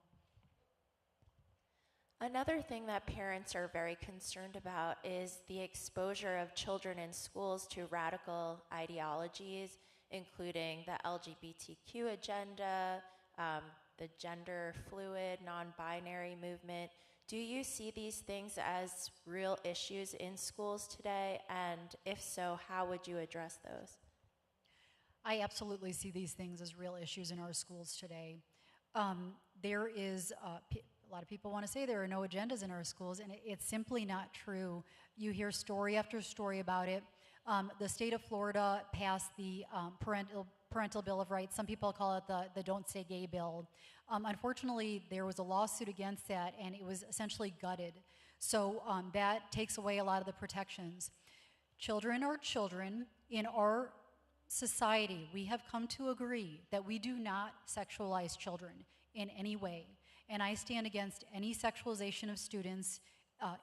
Speaker 10: Another thing that parents are very concerned about is the exposure of children in schools to radical ideologies, including the LGBTQ agenda, the gender fluid, non-binary movement. Do you see these things as real issues in schools today? And if so, how would you address those?
Speaker 9: I absolutely see these things as real issues in our schools today. There is, a lot of people want to say there are no agendas in our schools, and it's simply not true. You hear story after story about it. The state of Florida passed the parental Bill of Rights. Some people call it the Don't Say Gay bill. Unfortunately, there was a lawsuit against that, and it was essentially gutted. So that takes away a lot of the protections. Children are children. In our society, we have come to agree that we do not sexualize children in any way. And I stand against any sexualization of students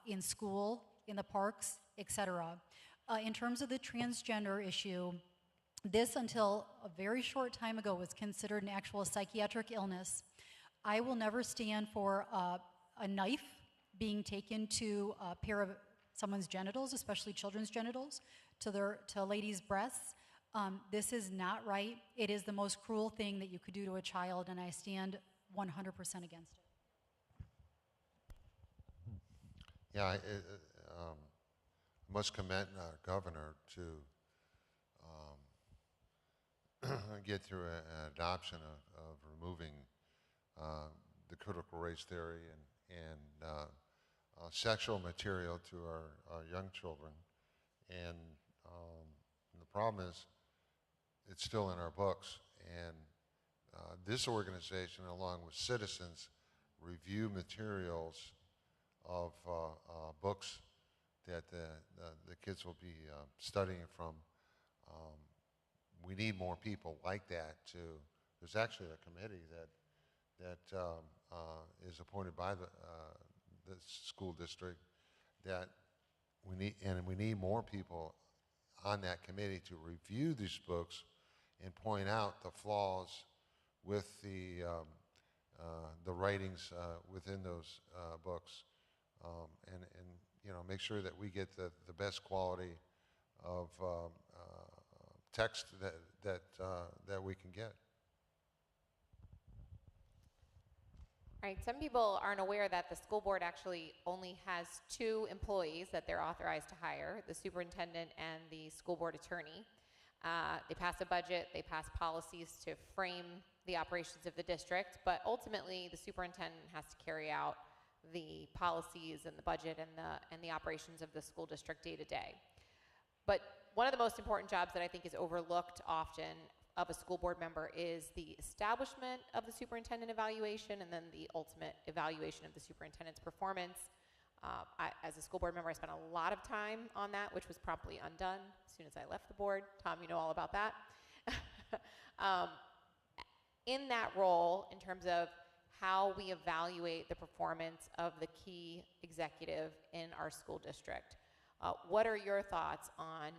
Speaker 9: in school, in the parks, etc. In terms of the transgender issue, this, until a very short time ago, was considered an actual psychiatric illness. I will never stand for a knife being taken to a pair of someone's genitals, especially children's genitals, to a lady's breasts. This is not right. It is the most cruel thing that you could do to a child, and I stand 100% against it.
Speaker 3: Yeah, I must commend our governor to get through an adoption of removing the critical race theory and sexual material to our young children. And the problem is it's still in our books. And this organization, along with citizens, review materials of books that the kids will be studying from. We need more people like that too. There's actually a committee that is appointed by the school district that we need more people on that committee to review these books and point out the flaws with the writings within those books, and make sure that we get the best quality of text that we can get.
Speaker 7: All right, some people aren't aware that the school board actually only has 2 employees that they're authorized to hire, the superintendent and the school board attorney. They pass a budget, they pass policies to frame the operations of the district, but ultimately the superintendent has to carry out the policies and the budget and the operations of the school district day to day. But one of the most important jobs that I think is overlooked often of a school board member is the establishment of the superintendent evaluation and then the ultimate evaluation of the superintendent's performance. As a school board member, I spent a lot of time on that, which was promptly undone as soon as I left the board. Tom, you know all about that. In that role, in terms of how we evaluate the performance of the key executive in our school district, what are your thoughts on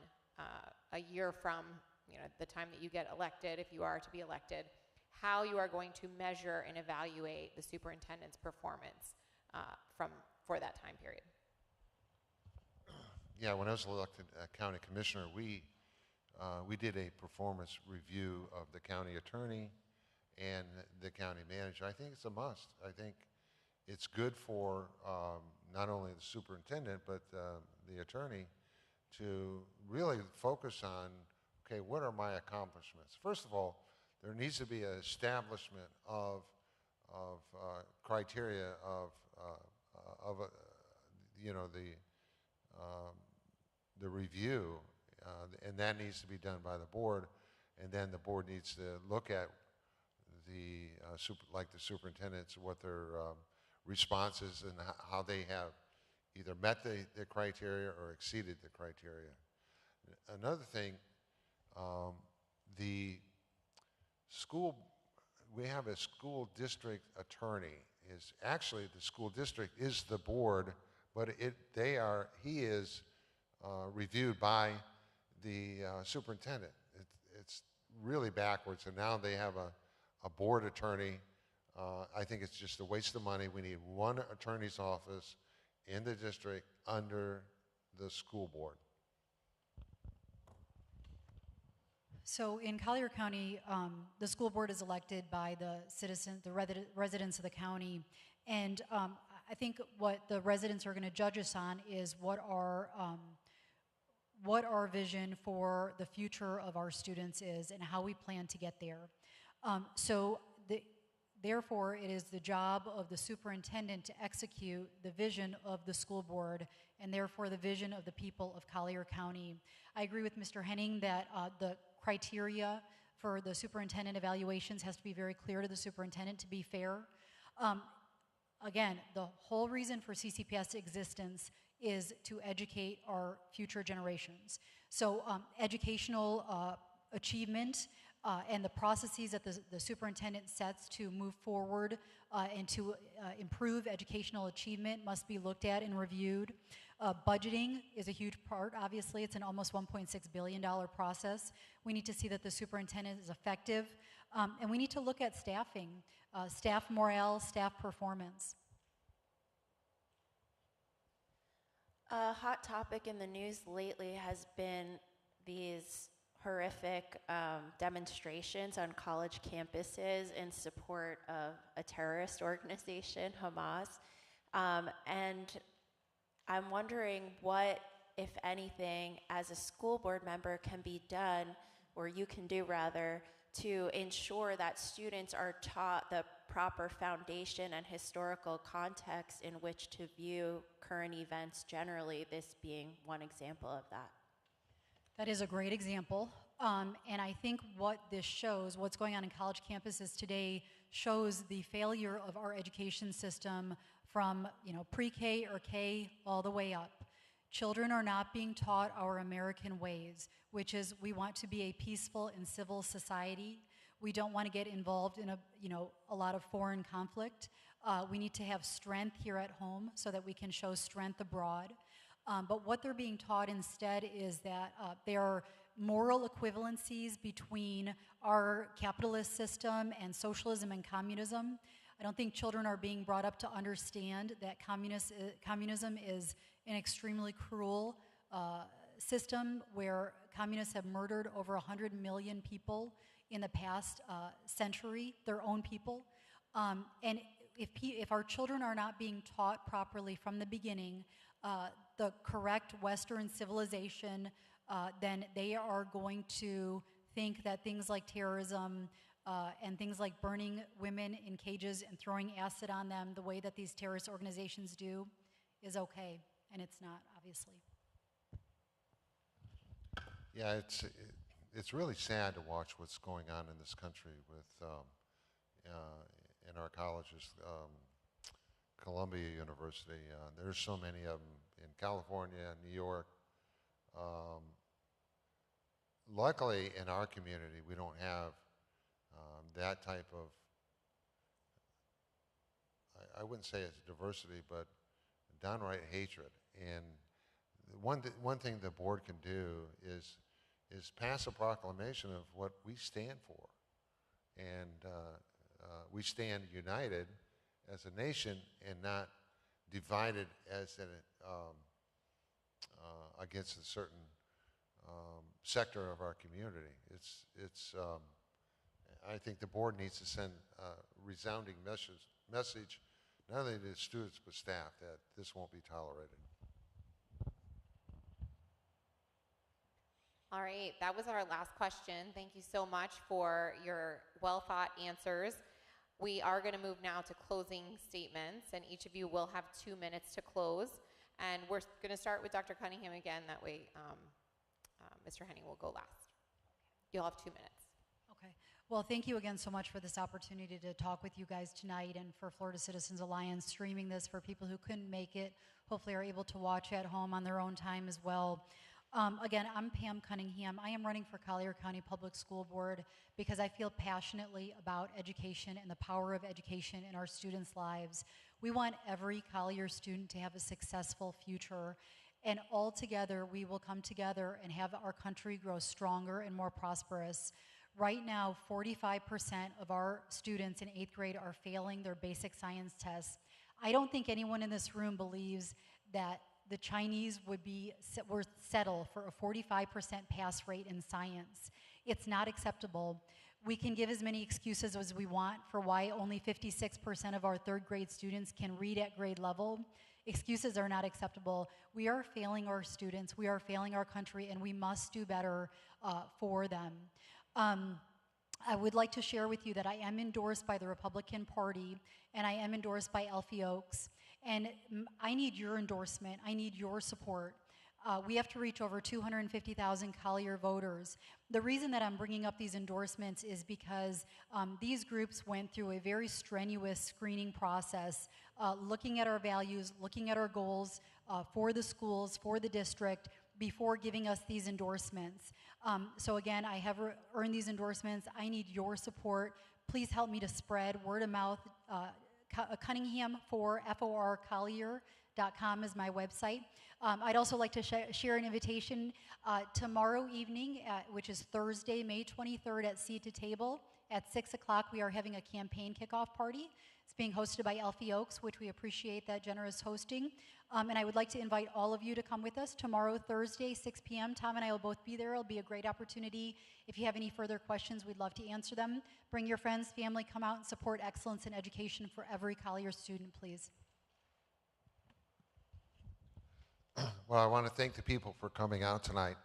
Speaker 7: a year from the time that you get elected, if you are to be elected, how you are going to measure and evaluate the superintendent's performance for that time period?
Speaker 3: Yeah, when I was elected county commissioner, we did a performance review of the county attorney and the county manager. I think it's a must. I think it's good for not only the superintendent but the attorney to really focus on, okay, what are my accomplishments? First of all, there needs to be an establishment of criteria of the review, and that needs to be done by the board, and then the board needs to look at the superintendents, what their responses and how they have either met the criteria or exceeded the criteria. Another thing, we have a school district attorney. Actually the school district is the board, but he is reviewed by the superintendent. It's really backwards, and now they have a board attorney. I think it's just a waste of money. We need one attorney's office in the district under the school board.
Speaker 9: So in Collier County, the school board is elected by the residents of the county, and I think what the residents are going to judge us on is what our vision for the future of our students is and how we plan to get there. Therefore, it is the job of the superintendent to execute the vision of the school board and therefore the vision of the people of Collier County. I agree with Mr. Henning that the criteria for the superintendent evaluations has to be very clear to the superintendent to be fair. Again, the whole reason for CCPS existence is to educate our future generations. So educational achievement and the processes that the superintendent sets to move forward and to improve educational achievement must be looked at and reviewed. Budgeting is a huge part. Obviously, it's an almost $1.6 billion process. We need to see that the superintendent is effective, and we need to look at staffing, staff morale, staff performance.
Speaker 10: A hot topic in the news lately has been these horrific demonstrations on college campuses in support of a terrorist organization, Hamas. And I'm wondering what, if anything, as a school board member can be done or you can do rather, to ensure that students are taught the proper foundation and historical context in which to view current events generally, this being one example of that.
Speaker 9: That is a great example. And I think what this shows, what's going on in college campuses today, shows the failure of our education system from, pre-K or K all the way up. Children are not being taught our American ways, which is we want to be a peaceful and civil society. We don't want to get involved in a lot of foreign conflict. We need to have strength here at home so that we can show strength abroad. But what they're being taught instead is that there are moral equivalencies between our capitalist system and socialism and communism. I don't think children are being brought up to understand that communism is an extremely cruel system where communists have murdered over 100 million people in the past century, their own people. And if our children are not being taught properly from the beginning the correct Western civilization, then they are going to think that things like terrorism and things like burning women in cages and throwing acid on them the way that these terrorist organizations do is okay, and it's not, obviously.
Speaker 3: Yeah, it's really sad to watch what's going on in this country with in our colleges. Columbia University, there's so many of them in California, New York. Luckily, in our community, we don't have that type of, I wouldn't say it's diversity, but downright hatred. And one thing the board can do is pass a proclamation of what we stand for. And we stand united as a nation and not divided as against a certain sector of our community. I think the board needs to send a resounding message, not only to students but staff, that this won't be tolerated.
Speaker 7: All right, that was our last question. Thank you so much for your well-thought answers. We are going to move now to closing statements, and each of you will have 2 minutes to close. And we're going to start with Dr. Cunningham again. That way, Mr. Henning will go last. You'll have 2 minutes.
Speaker 9: Okay. Well, thank you again so much for this opportunity to talk with you guys tonight, and for Florida Citizens Alliance streaming this for people who couldn't make it, hopefully are able to watch at home on their own time as well. Again, I'm Pam Cunningham. I am running for Collier County Public School Board because I feel passionately about education and the power of education in our students' lives. We want every Collier student to have a successful future, and all together we will come together and have our country grow stronger and more prosperous. Right now, 45% of our students in 8th grade are failing their basic science tests. I don't think anyone in this room believes that the Chinese would settle for a 45% pass rate in science. It's not acceptable. We can give as many excuses as we want for why only 56% of our 3rd grade students can read at grade level. Excuses are not acceptable. We are failing our students, we are failing our country, and we must do better for them. I would like to share with you that I am endorsed by the Republican Party, and I am endorsed by Alfie Oakes. And I need your endorsement. I need your support. We have to reach over 250,000 Collier voters. The reason that I'm bringing up these endorsements is because these groups went through a very strenuous screening process, looking at our values, looking at our goals for the schools, for the district, before giving us these endorsements. So again, I have earned these endorsements. I need your support. Please help me to spread word of mouth. Cunningham for forcollier.com is my website. I'd also like to share an invitation tomorrow evening, which is Thursday, May 23rd at Seat to Table at 6 o'clock. We are having a campaign kickoff party. It's being hosted by Alfie Oakes, which we appreciate that generous hosting. And I would like to invite all of you to come with us tomorrow, Thursday, 6 p.m. Tom and I will both be there. It'll be a great opportunity. If you have any further questions, we'd love to answer them. Bring your friends, family, come out and support excellence in education for every Collier student, please.
Speaker 3: Well, I want to thank the people for coming out tonight.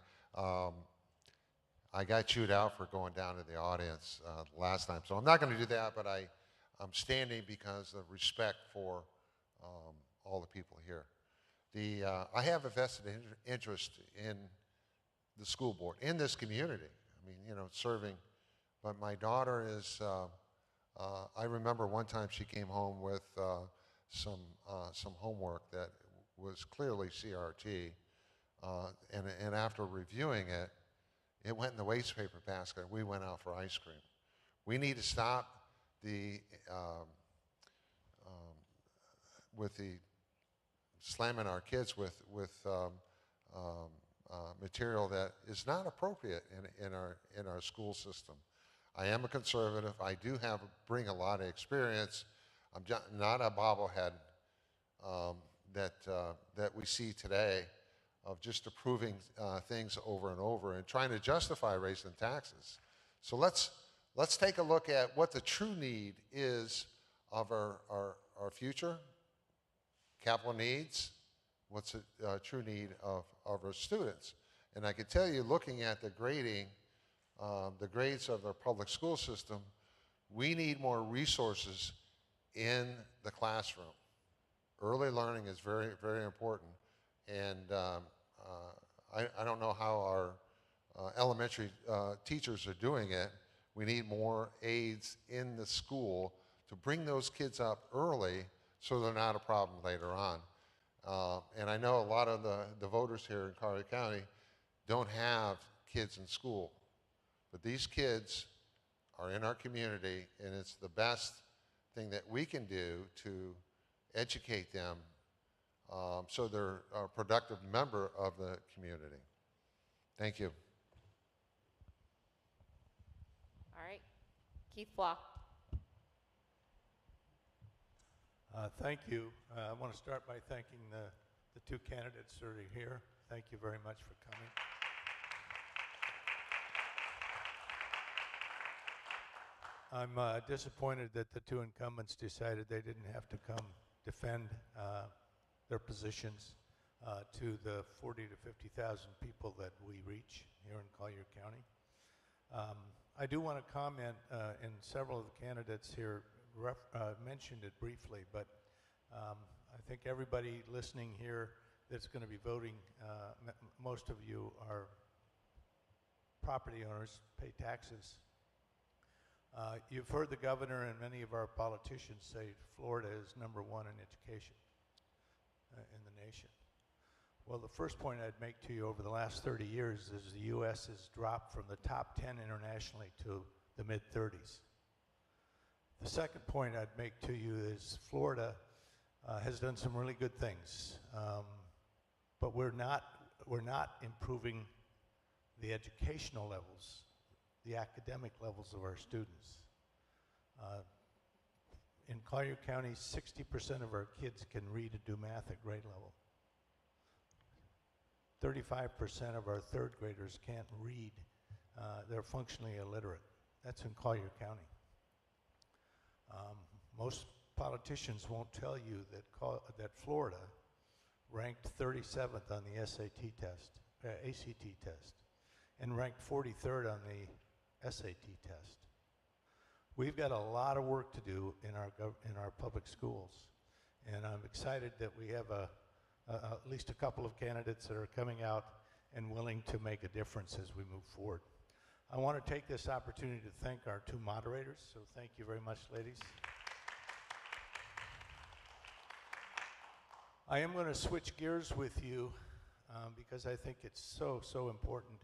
Speaker 3: I got chewed out for going down to the audience last time. So I'm not going to do that, but I'm standing because of respect for all the people here. I have a vested interest in the school board, in this community. I mean, you know, serving. But my daughter is, I remember one time she came home with some homework that was clearly CRT. And after reviewing it, it went in the waste paper basket. We went out for ice cream. We need to stop with the slamming our kids with material that is not appropriate in our school system. I am a conservative. I do bring a lot of experience. I'm not a bobblehead that we see today of just approving things over and over and trying to justify raising taxes. So let's take a look at what the true need is of our future, capital needs, what's the true need of our students. And I can tell you, looking at the grading, the grades of our public school system, we need more resources in the classroom. Early learning is very, very important. And I don't know how our elementary teachers are doing it. We need more aides in the school to bring those kids up early so they're not a problem later on. And I know a lot of the voters here in Collier County don't have kids in school. But these kids are in our community, and it's the best thing that we can do to educate them so they're a productive member of the community. Thank you.
Speaker 7: All right. Keith Flaw.
Speaker 4: Thank you. I want to start by thanking the two candidates that are here. Thank you very much for coming. I'm disappointed that the two incumbents decided they didn't have to come defend their positions to the 40,000 to 50,000 people that we reach here in Collier County. I do want to comment, and several of the candidates here mentioned it briefly, but I think everybody listening here that's going to be voting, most of you are property owners, pay taxes. You've heard the governor and many of our politicians say Florida is #1 in education in the nation. Well, the first point I'd make to you over the last 30 years is the U.S. has dropped from the top 10 internationally to the mid-30s. The second point I'd make to you is Florida has done some really good things, but we're not improving the educational levels, the academic levels of our students. In Collier County, 60% of our kids can read and do math at grade level. 35% of our third graders can't read. They're functionally illiterate. That's in Collier County. Most politicians won't tell you that Florida ranked 37th on the SAT test, ACT test, and ranked 43rd on the SAT test. We've got a lot of work to do in our public schools, and I'm excited that we have at least a couple of candidates that are coming out and willing to make a difference as we move forward. I want to take this opportunity to thank our two moderators, so thank you very much, ladies. I am going to switch gears with you because I think it's so important.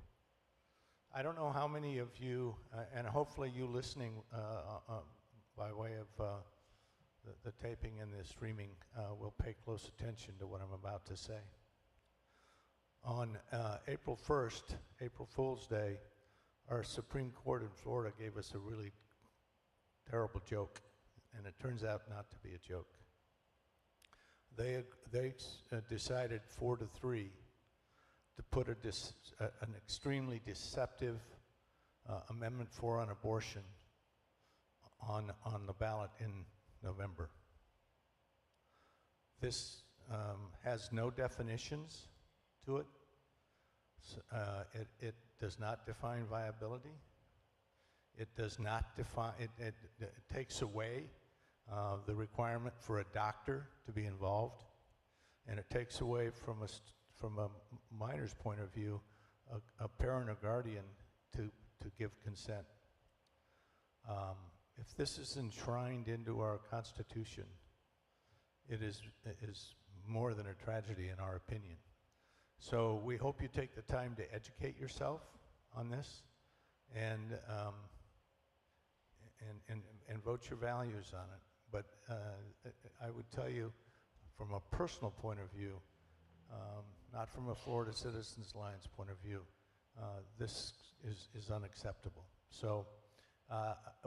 Speaker 4: I don't know how many of you, and hopefully you listening by way of the taping and the streaming will pay close attention to what I'm about to say. On April 1st, April Fool's Day, our Supreme Court in Florida gave us a really terrible joke, and it turns out not to be a joke. They decided 4-3 to put an extremely deceptive Amendment 4 on abortion on the ballot in November. This has no definitions to it. It does not define viability. It does not define, it takes away the requirement for a doctor to be involved, and it takes away from a minor's point of view, a parent or guardian to give consent. If this is enshrined into our Constitution, it is more than a tragedy in our opinion. So we hope you take the time to educate yourself on this and vote your values on it. But I would tell you, from a personal point of view, not from a Florida Citizens Alliance point of view, this is unacceptable. So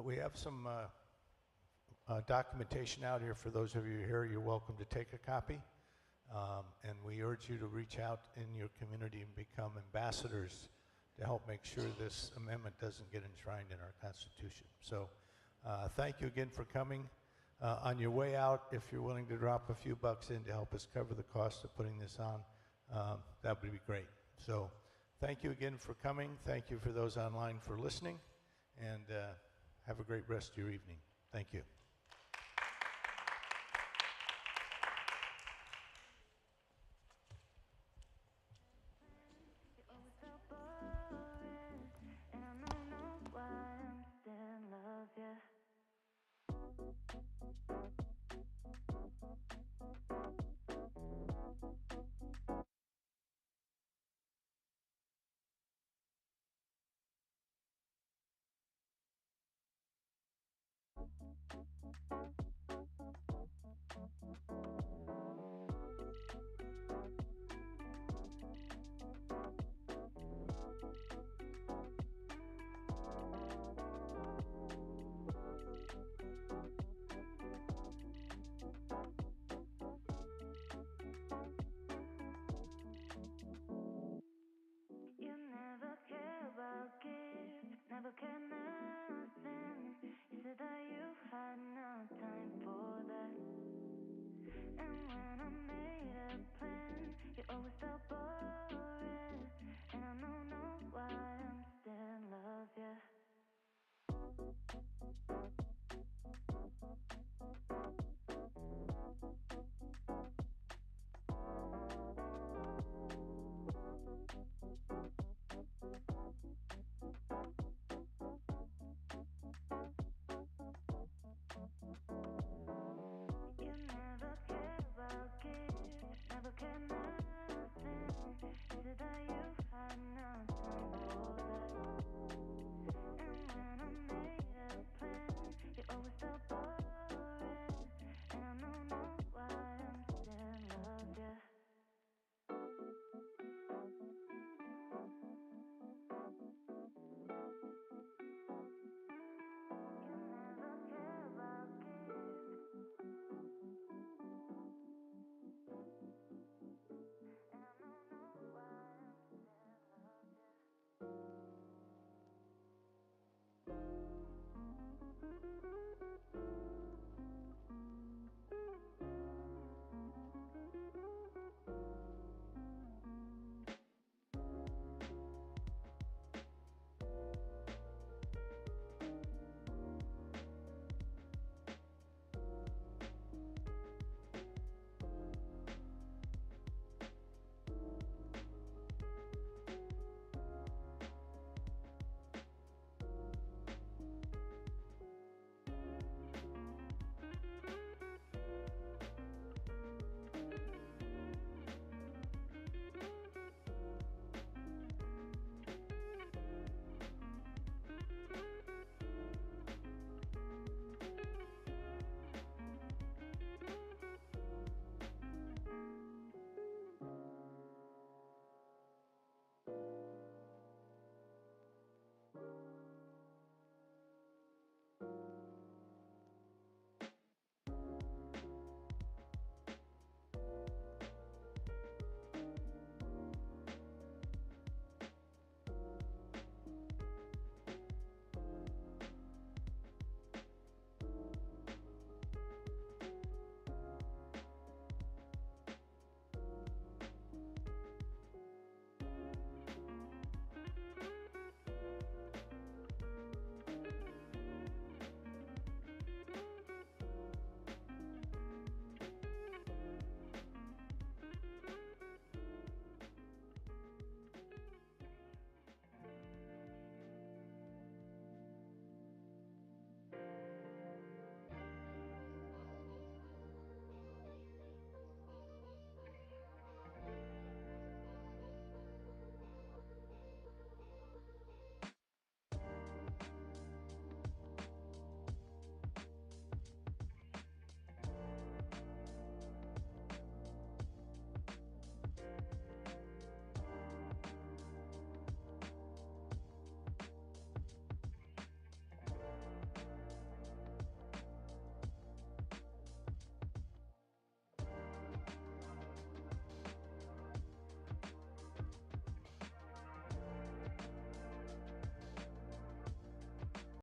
Speaker 4: we have some documentation out here for those of you here. You're welcome to take a copy. And we urge you to reach out in your community and become ambassadors to help make sure this amendment doesn't get enshrined in our Constitution. So thank you again for coming. On your way out, if you're willing to drop a few bucks in to help us cover the cost of putting this on, that would be great. So thank you again for coming. Thank you for those online for listening, and have a great rest of your evening. Thank you.
Speaker 11: And when